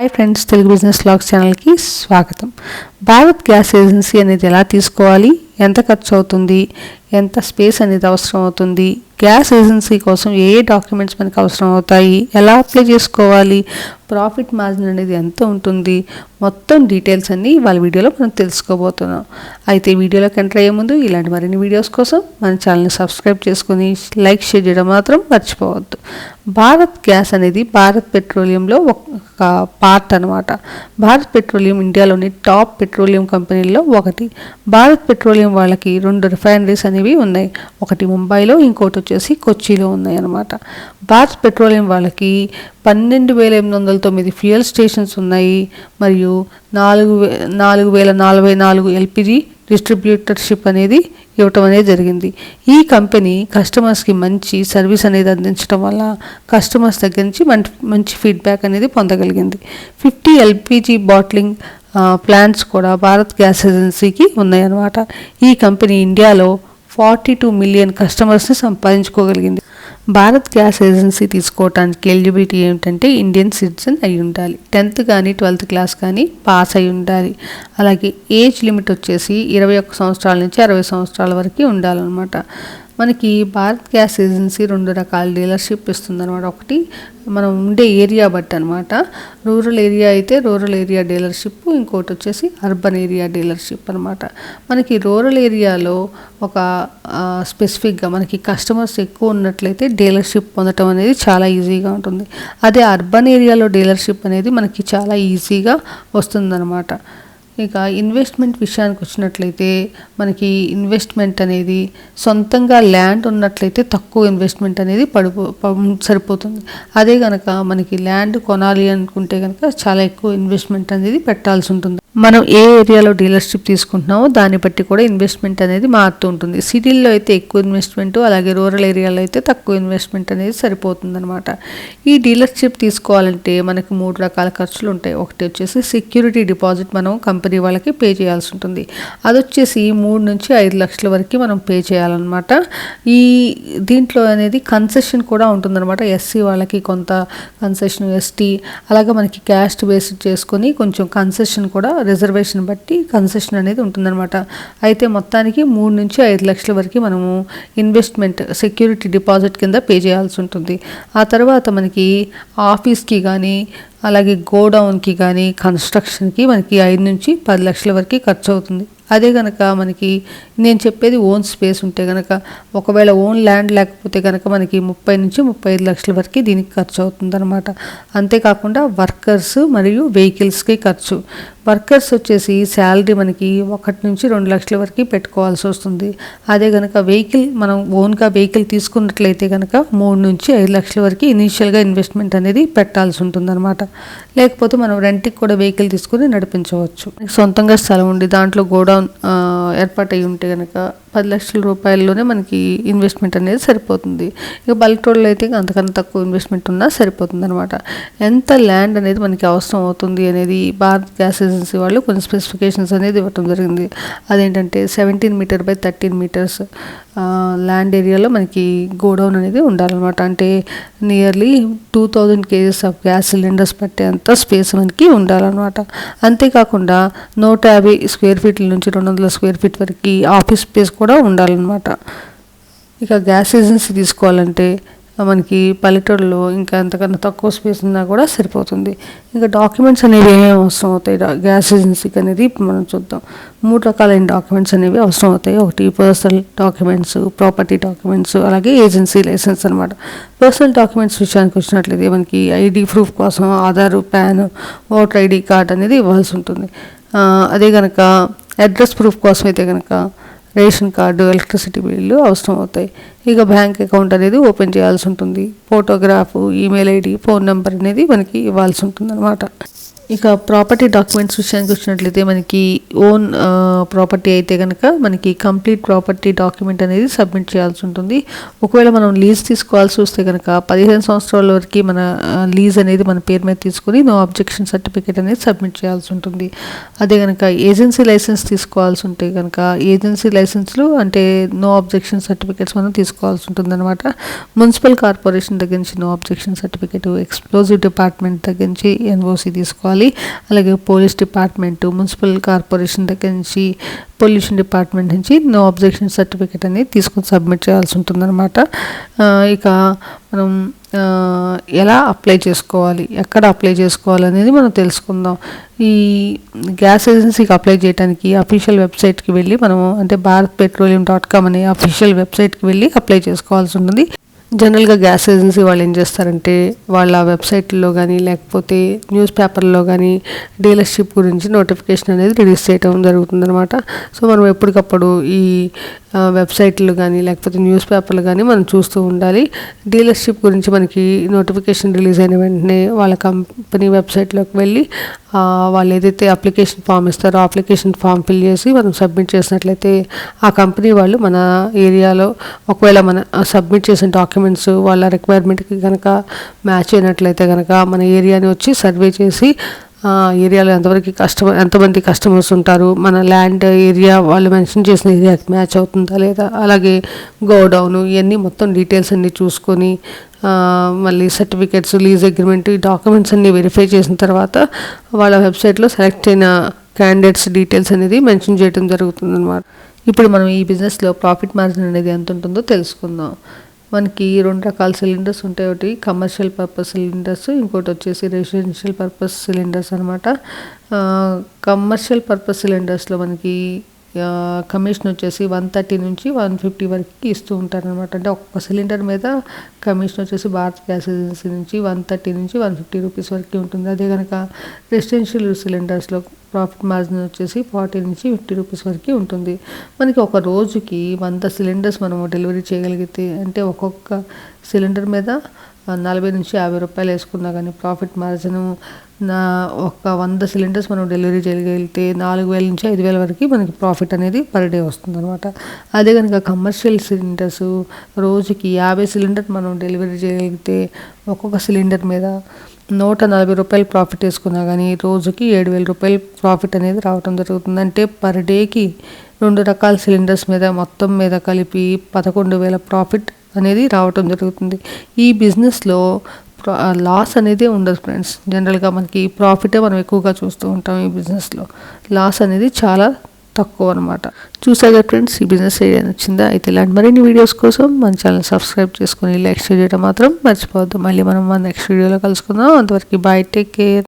Hi friends, Telugu business vlogs ఛానల్కి స్వాగతం. Bharat gas agency అనేది ఎలా తీసుకోవాలి, ఎంత ఖర్చు అవుతుంది, ఎంత స్పేస్ అనేది అవసరం అవుతుంది, గ్యాస్ ఏజెన్సీ కోసం ఏ డాక్యుమెంట్స్ మనకు అవసరం అవుతాయి, ఎలా అప్లై చేసుకోవాలి, ప్రాఫిట్ మార్జిన్ అనేది ఎంత ఉంటుంది, మొత్తం డీటెయిల్స్ అన్నీ వాళ్ళ వీడియోలో మనం తెలుసుకోబోతున్నాం. అయితే వీడియోలోకి ఎంటర్ అయ్యే ముందు ఇలాంటి మరిన్ని వీడియోస్ కోసం మన ఛానల్ని సబ్స్క్రైబ్ చేసుకుని లైక్ షేర్ చేయడం మాత్రం మర్చిపోవద్దు. భారత్ గ్యాస్ అనేది భారత్ పెట్రోలియంలో ఒక పార్ట్ అనమాట. భారత్ పెట్రోలియం ఇండియాలోని టాప్ పెట్రోలియం కంపెనీల్లో ఒకటి. భారత్ పెట్రోలియం వాళ్ళకి 2 రిఫైనరీస్ అనేవి ఉన్నాయి. ఒకటి ముంబైలో, ఇంకోటి వచ్చేసి కొచ్చిలో ఉన్నాయి అన్నమాట. భారత్ పెట్రోలియం వాళ్ళకి 12,809 ఫ్యూయల్ స్టేషన్స్ ఉన్నాయి మరియు 4,044 ఎల్పిజి డిస్ట్రిబ్యూటర్షిప్ అనేది ఇవ్వటం అనేది జరిగింది. ఈ కంపెనీ కస్టమర్స్కి మంచి సర్వీస్ అనేది అందించడం వల్ల కస్టమర్స్ దగ్గర నుంచి మంచి ఫీడ్బ్యాక్ అనేది పొందగలిగింది. 50 ఎల్పిజి బాట్లింగ్ ప్లాంట్స్ కూడా భారత్ గ్యాస్ ఏజెన్సీకి ఉన్నాయన్నమాట. ఈ కంపెనీ ఇండియాలో 42 మిలియన్ కస్టమర్స్ని సంపాదించుకోగలిగింది. భారత్ గ్యాస్ ఏజెన్సీ తీసుకోవడానికి ఎలిజిబిలిటీ ఏమిటంటే ఇండియన్ సిటిజన్ అయి ఉండాలి, 10th కానీ 12th క్లాస్ కానీ పాస్ అయి ఉండాలి. అలాగే ఏజ్ లిమిట్ వచ్చేసి 21 సంవత్సరాల నుంచి 60 సంవత్సరాల వరకు ఉండాలన్నమాట. మనకి భారత్ గ్యాస్ ఏజెన్సీ 2 రకాల డీలర్షిప్ ఇస్తుంది అనమాట. ఒకటి మనం ఉండే ఏరియా బట్టి అనమాట. రూరల్ ఏరియా అయితే రూరల్ ఏరియా డీలర్షిప్, ఇంకోటి వచ్చేసి అర్బన్ ఏరియా డీలర్షిప్ అనమాట. మనకి రూరల్ ఏరియాలో ఒక స్పెసిఫిక్గా మనకి కస్టమర్స్ ఎక్కువ ఉన్నట్లయితే డీలర్షిప్ పొందడం అనేది చాలా ఈజీగా ఉంటుంది. అదే అర్బన్ ఏరియాలో డీలర్షిప్ అనేది మనకి చాలా ఈజీగా వస్తుందన్నమాట. ఇక ఇన్వెస్ట్మెంట్ విషయానికి వచ్చినట్లయితే మనకి ఇన్వెస్ట్మెంట్ అనేది సొంతంగా ల్యాండ్ ఉన్నట్లయితే తక్కువ ఇన్వెస్ట్మెంట్ అనేది సరిపోతుంది. అదే కనుక మనకి ల్యాండ్ కొనాలి అనుకుంటే కనుక చాలా ఎక్కువ ఇన్వెస్ట్మెంట్ అనేది పెట్టాల్సి ఉంటుంది. మనం ఏ ఏరియాలో డీలర్షిప్ తీసుకుంటున్నామో దాన్ని బట్టి కూడా ఇన్వెస్ట్మెంట్ అనేది మారుతూ ఉంటుంది. సిటీల్లో అయితే ఎక్కువ ఇన్వెస్ట్మెంట్, అలాగే రూరల్ ఏరియాలో అయితే తక్కువ ఇన్వెస్ట్మెంట్ అనేది సరిపోతుందన్నమాట. ఈ డీలర్షిప్ తీసుకోవాలంటే మనకి 3 రకాల ఖర్చులు ఉంటాయి. ఒకటి వచ్చేసి సెక్యూరిటీ డిపాజిట్ మనం కంపెనీ వాళ్ళకి పే చేయాల్సి ఉంటుంది. అది వచ్చేసి 3 నుంచి 5 లక్షల వరకు మనం పే చేయాలన్నమాట. ఈ దీంట్లో అనేది కన్సెషన్ కూడా ఉంటుందన్నమాట. ఎస్సీ వాళ్ళకి కొంత కన్సెషన్, ఎస్టీ అలాగే మనకి క్యాస్ట్ బేస్డ్ చేసుకొని కొంచెం కన్సెషన్ కూడా రిజర్వేషన్ బట్టి కన్సెషన్ అనేది ఉంటుందన్నమాట. అయితే మొత్తానికి 3 నుంచి 5 లక్షల వరకు మనము ఇన్వెస్ట్మెంట్ సెక్యూరిటీ డిపాజిట్ కింద పే చేయాల్సి ఉంటుంది. ఆ తర్వాత మనకి ఆఫీస్కి కానీ అలాగే గోడౌన్కి కానీ కన్స్ట్రక్షన్కి మనకి 5 నుంచి 10 లక్షల వరకు ఖర్చు అవుతుంది. అదే కనుక మనకి నేను చెప్పేది ఓన్ స్పేస్ ఉంటే కనుక, ఒకవేళ ఓన్ ల్యాండ్ లేకపోతే కనుక మనకి 30 నుంచి 35 లక్షల వరకు దీనికి ఖర్చు అవుతుందన్నమాట. అంతేకాకుండా వర్కర్స్ మరియు వెహికల్స్కి ఖర్చు. వర్కర్స్ వచ్చేసి శాలరీ మనకి 1 నుంచి 2 లక్షల వరకు పెట్టుకోవాల్సి వస్తుంది. అదే కనుక వెహికల్ మనం ఓన్గా వెహికల్ తీసుకున్నట్లయితే కనుక 3 నుంచి 5 లక్షల వరకు ఇనీషియల్గా ఇన్వెస్ట్మెంట్ అనేది పెట్టాల్సి ఉంటుందన్నమాట. లేకపోతే మనం రెంట్కి కూడా వెహికల్ తీసుకుని నడిపించవచ్చు. సొంతంగా స్థలం ఉండి దాంట్లో గోడౌన్ ఏర్పాటు అయి ఉంటే కనుక 10 లక్షల రూపాయల్లోనే మనకి ఇన్వెస్ట్మెంట్ అనేది సరిపోతుంది. ఇక బల్క్ రోడ్లో అయితే అంతకన్నా తక్కువ ఇన్వెస్ట్మెంట్ ఉన్నా సరిపోతుంది అనమాట. ఎంత ల్యాండ్ అనేది మనకి అవసరం అవుతుంది అనేది భారత్ గ్యాస్ ఏజెన్సీ వాళ్ళు కొన్ని స్పెసిఫికేషన్స్ అనేది ఇవ్వటం జరిగింది. అదేంటంటే 17 మీటర్ బై 13 మీటర్స్ ల్యాండ్ ఏరియాలో మనకి గోడౌన్ అనేది ఉండాలన్నమాట. అంటే nearly 2000 kgs of gas cylinders పట్టేంత స్పేస్ మనకి ఉండాలన్నమాట. అంతేకాకుండా 150 స్క్వేర్ ఫీట్ల నుంచి 200 స్క్వేర్ ఫీట్ వరకు ఆఫీస్ స్పేస్ కూడా ఉండాలన్నమాట. ఇక గ్యాస్ ఏజెన్సీ తీసుకోవాలంటే మనకి పల్లెటూరులో ఇంకా అంతకన్నా తక్కువ స్పేస్ ఉన్నా కూడా సరిపోతుంది. ఇంకా డాక్యుమెంట్స్ అనేవి ఏమేమి అవసరం అవుతాయి గ్యాస్ ఏజెన్సీకి అనేది మనం చూద్దాం. 3 రకాలైన డాక్యుమెంట్స్ అనేవి అవసరం అవుతాయి. ఒకటి పర్సనల్ డాక్యుమెంట్స్, ప్రాపర్టీ డాక్యుమెంట్స్, అలాగే ఏజెన్సీ లైసెన్స్ అనమాట. పర్సనల్ డాక్యుమెంట్స్ విషయానికి వచ్చినట్లయితే మనకి ఐడి ప్రూఫ్ కోసం Aadhaar, pan, voter ID card అనేది ఇవ్వాల్సి ఉంటుంది. అదే కనుక అడ్రస్ ప్రూఫ్ కోసం అయితే కనుక రేషన్ కార్డు, ఎలక్ట్రిసిటీ బిల్లు అవసరం అవుతాయి. ఇక బ్యాంక్ అకౌంట్ అనేది ఓపెన్ చేయాల్సి ఉంటుంది. Photograph, email ID, phone number అనేది మనకి ఇవ్వాల్సి ఉంటుంది అనమాట. ఇక ప్రాపర్టీ డాక్యుమెంట్స్ విషయానికి వచ్చినట్లయితే మనకి ఓన్ ప్రాపర్టీ అయితే కనుక మనకి కంప్లీట్ ప్రాపర్టీ డాక్యుమెంట్ అనేది సబ్మిట్ చేయాల్సి ఉంటుంది. ఒకవేళ మనం లీజ్ తీసుకోవాల్సి వస్తే కనుక 15 సంవత్సరాల వరకు మన లీజ్ అనేది మన పేరు మీద తీసుకుని నో అబ్జెక్షన్ సర్టిఫికేట్ అనేది సబ్మిట్ చేయాల్సి ఉంటుంది. అదే కనుక ఏజెన్సీ లైసెన్స్ తీసుకోవాల్సి ఉంటే కనుక ఏజెన్సీ లైసెన్స్లు అంటే నో అబ్జెక్షన్ సర్టిఫికేట్స్ మనం తీసుకోవాల్సి ఉంటుందన్నమాట. మున్సిపల్ కార్పొరేషన్ దగ్గర నుంచి no objection certificate, explosive department దగ్గర నుంచి ఎన్ఓసి తీసుకోవాలి. అలాగే పోలీస్ డిపార్ట్మెంట్, మున్సిపల్ కార్పొరేషన్ దగ్గర నుంచి పొల్యూషన్ డిపార్ట్మెంట్ నుంచి నో అబ్జెక్షన్ సర్టిఫికేట్ అనేది తీసుకొని సబ్మిట్ చేయాల్సి ఉంటుందన్నమాట. ఇక మనం ఎలా అప్లై చేసుకోవాలి, ఎక్కడ అప్లై చేసుకోవాలి అనేది మనం తెలుసుకుందాం. ఈ గ్యాస్ ఏజెన్సీకి అప్లై చేయడానికి అఫీషియల్ వెబ్సైట్కి వెళ్ళి మనము అంటే bharatpetroleum.com అనే అఫీషియల్ వెబ్సైట్కి వెళ్ళి అప్లై చేసుకోవాల్సి ఉంటుంది. జనరల్గా గ్యాస్ ఏజెన్సీ వాళ్ళు ఏం చేస్తారంటే వాళ్ళ వెబ్సైట్లో కానీ లేకపోతే న్యూస్ పేపర్లో కానీ డీలర్షిప్ గురించి నోటిఫికేషన్ అనేది రిలీజ్ చేయడం జరుగుతుందన్నమాట. సో మనం ఎప్పటికప్పుడు ఈ వెబ్సైట్లు కానీ లేకపోతే న్యూస్ పేపర్లు కానీ మనం చూస్తూ ఉండాలి. డీలర్షిప్ గురించి మనకి నోటిఫికేషన్ రిలీజ్ అయిన వెంటనే వాళ్ళ కంపెనీ వెబ్సైట్లోకి వెళ్ళి వాళ్ళు ఏదైతే అప్లికేషన్ ఫామ్ ఇస్తారో అప్లికేషన్ ఫామ్ ఫిల్ చేసి మనం సబ్మిట్ చేసినట్లయితే ఆ కంపెనీ వాళ్ళు మన ఏరియాలో ఒకవేళ మన సబ్మిట్ చేసిన డాక్యుమెంట్స్ వాళ్ళ రిక్వైర్మెంట్కి కనుక మ్యాచ్ అయినట్లయితే కనుక మన ఏరియాని వచ్చి సర్వే చేసి ఏరియాలో ఎంతమంది కస్టమర్స్ ఉంటారు, మన ల్యాండ్ ఏరియా వాళ్ళు మెన్షన్ చేసిన ఏరియాకి మ్యాచ్ అవుతుందా లేదా, అలాగే గోడౌన్ ఇవన్నీ మొత్తం డీటెయిల్స్ అన్నీ చూసుకొని మళ్ళీ సర్టిఫికేట్స్, లీజ్ అగ్రిమెంట్, ఈ డాక్యుమెంట్స్ అన్నీ వెరిఫై చేసిన తర్వాత వాళ్ళ వెబ్సైట్లో సెలెక్ట్ అయిన క్యాండిడేట్స్ డీటెయిల్స్ అనేది మెన్షన్ చేయడం జరుగుతుందన్నమాట. ఇప్పుడు మనం ఈ బిజినెస్లో ప్రాఫిట్ మార్జిన్ అనేది ఎంత ఉంటుందో తెలుసుకుందాం. మనకి 2 రకాల సిలిండర్స్ ఉంటాయి. ఒకటి కమర్షియల్ పర్పస్ సిలిండర్స్, ఇంకోటి వచ్చేసి రెసిడెన్షియల్ పర్పస్ సిలిండర్స్ అనమాట. కమర్షియల్ పర్పస్ సిలిండర్స్లో మనకి కమిషన్ వచ్చేసి 130 నుంచి 150 వరకు ఇస్తూ ఉంటారనమాట. అంటే ఒక్కొక్క సిలిండర్ మీద కమిషన్ వచ్చేసి భారత్ గ్యాస్ ఏజెన్సీ నుంచి 130 నుంచి 150 రూపీస్ వరకు ఉంటుంది. అదే కనుక రెసిడెన్షియల్ సిలిండర్స్లో ప్రాఫిట్ మార్జిన్ వచ్చేసి 40 నుంచి 50 రూపీస్ వరకు ఉంటుంది. మనకి ఒక రోజుకి 100 సిలిండర్స్ మనము డెలివరీ చేయగలిగితే అంటే ఒక్కొక్క సిలిండర్ మీద 40 నుంచి 50 రూపాయలు వేసుకున్నా కానీ ప్రాఫిట్ మార్జిన్ ఒక 100 సిలిండర్స్ మనం డెలివరీ చేయగలిగితే 4,000 నుంచి 5,000 వరకు మనకి ప్రాఫిట్ అనేది పర్ డే వస్తుంది అనమాట. అదే కనుక కమర్షియల్ సిలిండర్స్ రోజుకి 50 సిలిండర్ మనం డెలివరీ చేయగలిగితే ఒక్కొక్క సిలిండర్ మీద 140 రూపాయలు ప్రాఫిట్ వేసుకున్నా కానీ రోజుకి 7,000 రూపాయలు ప్రాఫిట్ అనేది రావడం జరుగుతుంది. అంటే పర్ డేకి 2 రకాల సిలిండర్స్ మీద మొత్తం మీద కలిపి 11,000 ప్రాఫిట్ అనేది రావటం జరుగుతుంది. ఈ బిజినెస్లో లాస్ అనేది ఉండదు ఫ్రెండ్స్. జనరల్గా మనకి ప్రాఫిటే మనం ఎక్కువగా చూస్తూ ఉంటాం. ఈ బిజినెస్లో లాస్ అనేది చాలా తక్కువ అనమాట. చూసాగా ఫ్రెండ్స్, ఈ బిజినెస్ ఐడియా నచ్చిందా? అయితే ఇలాంటి మరిన్ని వీడియోస్ కోసం మన ఛానల్ సబ్స్క్రైబ్ చేసుకొని లైక్ చేయడం మాత్రం మర్చిపోవద్దు. మళ్ళీ మనం మన నెక్స్ట్ వీడియోలో కలుసుకుందాం. అంతవరకు బాయ్, టేక్ కేర్.